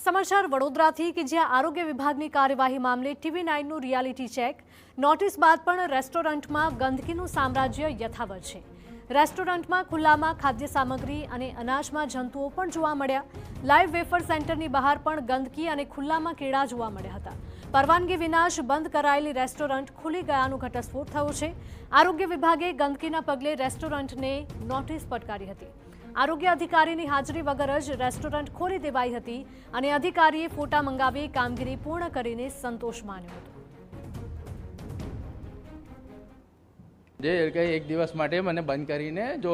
સમાચાર વડોદરાથી કે જ્યાં આરોગ્ય વિભાગની કાર્યવાહી મામલે TV9 નું રિયાલિટી ચેક નોટિસ બાદ પણ રેસ્ટોરન્ટમાં ગંદકીનું સામ્રાજ્ય યથાવત છે। રેસ્ટોરન્ટમાં ખુલ્લામાં ખાદ્ય સામગ્રી અને અનાજમાં જંતુઓ પણ જોવા મળ્યા। લાઈવ વેફર સેન્ટરની બહાર પણ ગંદકી અને ખુલ્લામાં કેળા જોવા મળ્યા હતા। પરવાનગી વિના જ બંધ કરાયેલી રેસ્ટોરન્ટ ખુલી ગયાનો ઘટસ્ફોટ થયો છે। આરોગ્ય વિભાગે ગંદકીના પગલે રેસ્ટોરન્ટને નોટિસ ફટકારી હતી। આરોગ્ય અધિકારીની હાજરી વગર જ રેસ્ટોરન્ટ ખોલી દેવાઈ હતી અને અધિકારીએ ફોટા મંગાવી કામગીરી પૂર્ણ કરીને સંતોષ માન્યો હતો। જે એક દિવસ માટે મને બંધ કરીને જો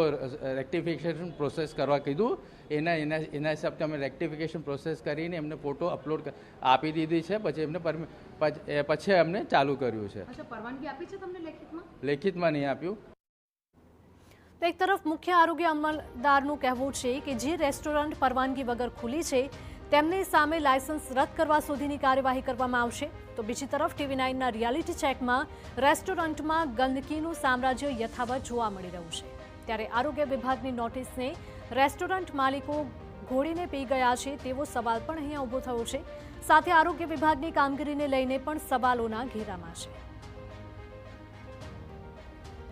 રેક્ટિફિકેશન પ્રોસેસ કરવા કીધું એના હિસાબથી અમે રેક્ટિફિકેશન પ્રોસેસ કરીને એમને ફોટો અપલોડ આપી દીધી છે। પછી એમને પછી અમને ચાલુ કર્યું છે। અચ્છા, પરવાનગી આપી છે તમને લેખિતમાં? લેખિતમાં નહીં આપ્યું। તો એક તરફ મુખ્ય આરોગ્ય અમલદારનું કહેવું છે કે જે રેસ્ટોરન્ટ પરવાનગી વગર ખુલી છે તેમની સામે લાયસન્સ રદ કરવા સુધીની કાર્યવાહી કરવામાં આવશે। તો બીજી તરફ TV9ના રિયાલિટી ચેકમાં રેસ્ટોરન્ટમાં ગંદકીનું સામ્રાજ્ય યથાવત જોવા મળી રહ્યું છે। ત્યારે આરોગ્ય વિભાગની નોટિસને રેસ્ટોરન્ટ માલિકો ઘોડીને પી ગયા છે તેવો સવાલ પણ અહીંયા ઊભો થયો છે। સાથે આરોગ્ય વિભાગની કામગીરીને લઈને પણ સવાલોના ઘેરામાં છે।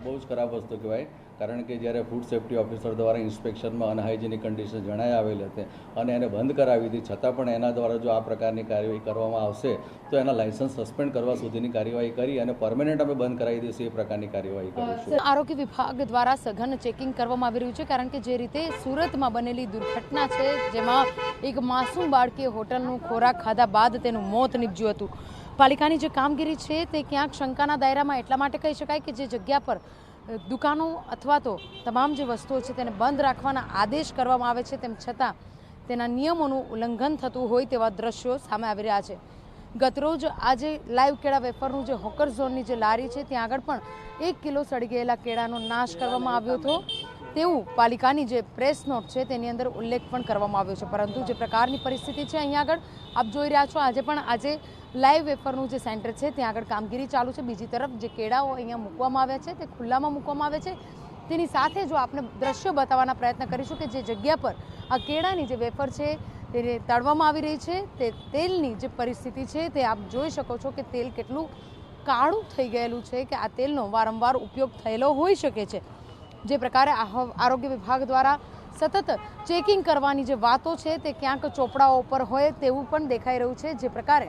બહુ જ ખરાબ વસ્તુ કહેવાય, કારણ કે જ્યારે ફૂડ સેફ્ટી ઓફિસર દ્વારા ઇન્સ્પેક્શનમાં અનહાઇજેનિક કન્ડિશન જણાઈ આવેલ હતી અને એને બંધ કરાવી હતી, છતાં પણ એના દ્વારા જો આ પ્રકારની કાર્યવાહી કરવામાં આવશે તો એના લાયસન્સ સસ્પેન્ડ કરવા સુધીની કાર્યવાહી કરી અને પરમેનન્ટ અમે બંધ કરાવી દઈશું એ પ્રકારની કાર્યવાહી કરીશું। આરોગ્ય વિભાગ દ્વારા સઘન ચેકિંગ કરવામાં આવી રહ્યું છે, કારણ કે જે રીતે સુરતમાં બનેલી દુર્ઘટના છે જેમાં એક માસૂમ બાળકે હોટલનું ખોરાક ખાધા બાદ તેનું મોત નીપજ્યું હતું। પાલિકાની જે કામગીરી છે તે ક્યાંક શંકાના દાયરામાં એટલા માટે કહી શકાય કે જે જગ્યા પર દુકાનો અથવા તો તમામ જે વસ્તુઓ છે તેને બંધ રાખવાના આદેશ કરવામાં આવે છે તેમ છતાં તેના નિયમોનું ઉલ્લંઘન થતું હોય તેવા દ્રશ્યો સામે આવી રહ્યા છે। ગતરોજ આજે લાઈવ કેળા વેફરનું જે હોકર ઝોનની જે લારી છે ત્યાં આગળ પણ 1 કિલો સડી ગયેલા કેળાનો નાશ કરવામાં આવ્યો હતો તેવું પાલિકાની જે પ્રેસ નોટ છે તેની અંદર ઉલ્લેખ પણ કરવામાં આવ્યો છે। પરંતુ જે પ્રકારની પરિસ્થિતિ છે અહીંયા આગળ આપ જોઈ રહ્યા છો, આજે લાઈવ વેફરનું જે સેન્ટર છે ત્યાં આગળ કામગીરી ચાલુ છે। બીજી તરફ જે કેળાઓ અહીંયા મૂકવામાં આવ્યા છે તે ખુલ્લામાં મૂકવામાં આવે છે। તેની સાથે જો આપણે દ્રશ્યો બતાવવાના પ્રયત્ન કરીશું કે જે જગ્યા પર આ કેળાની જે વેફર છે તેને તળવામાં આવી રહી છે તે તેલની જે પરિસ્થિતિ છે તે આપ જોઈ શકો છો કે તેલ કેટલું કાળું થઈ ગયેલું છે કે આ તેલનો વારંવાર ઉપયોગ થયેલો હોઈ શકે છે। જે પ્રકારે આરોગ્ય વિભાગ દ્વારા સતત ચેકિંગ કરવાની જે વાતો છે તે ક્યાંક ચોપડાઓ ઉપર હોય તેવું પણ દેખાઈ રહ્યું છે। જે પ્રકારે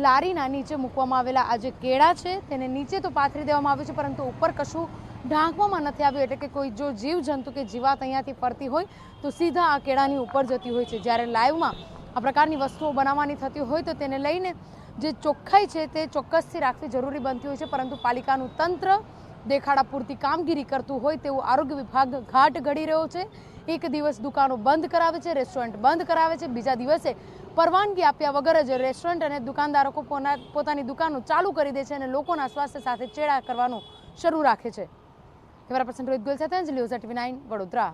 લારીના નીચે મૂકવામાં આવેલા આ જે કેળા છે તેને નીચે તો પાથરી દેવામાં આવ્યું છે, પરંતુ ઉપર કશું ઢાંકવામાં નથી આવ્યું, એટલે કે કોઈ જો જીવજંતુ કે જીવાત અહીંયાથી ફરતી હોય તો સીધા આ કેળાની ઉપર જતી હોય છે। જ્યારે લાઈવમાં આ પ્રકારની વસ્તુઓ બનાવવાની થતી હોય તો તેને લઈને જે ચોખ્ખાઈ છે તે ચોક્કસથી રાખવી જરૂરી બનતી હોય છે, પરંતુ પાલિકાનું તંત્ર દેખાડા પૂરતી કામગીરી કરતું હોય તેવું આરોગ્ય વિભાગ ઘાટ ઘડી રહ્યો છે। એક દિવસ દુકાનો બંધ કરાવે છે, રેસ્ટોરન્ટ બંધ કરાવે છે, બીજા દિવસે પરવાનગી આપ્યા વગર જ રેસ્ટોરન્ટ અને દુકાનદારો પોતાની દુકાનો ચાલુ કરી દે છે અને લોકોના સ્વાસ્થ્ય સાથે ચેડા કરવાનું શરૂ રાખે છે। કેમેરા પર્સન રોહિત ગોયલ સાથે અંજલિ ઓઝા, TV9 વડોદરા।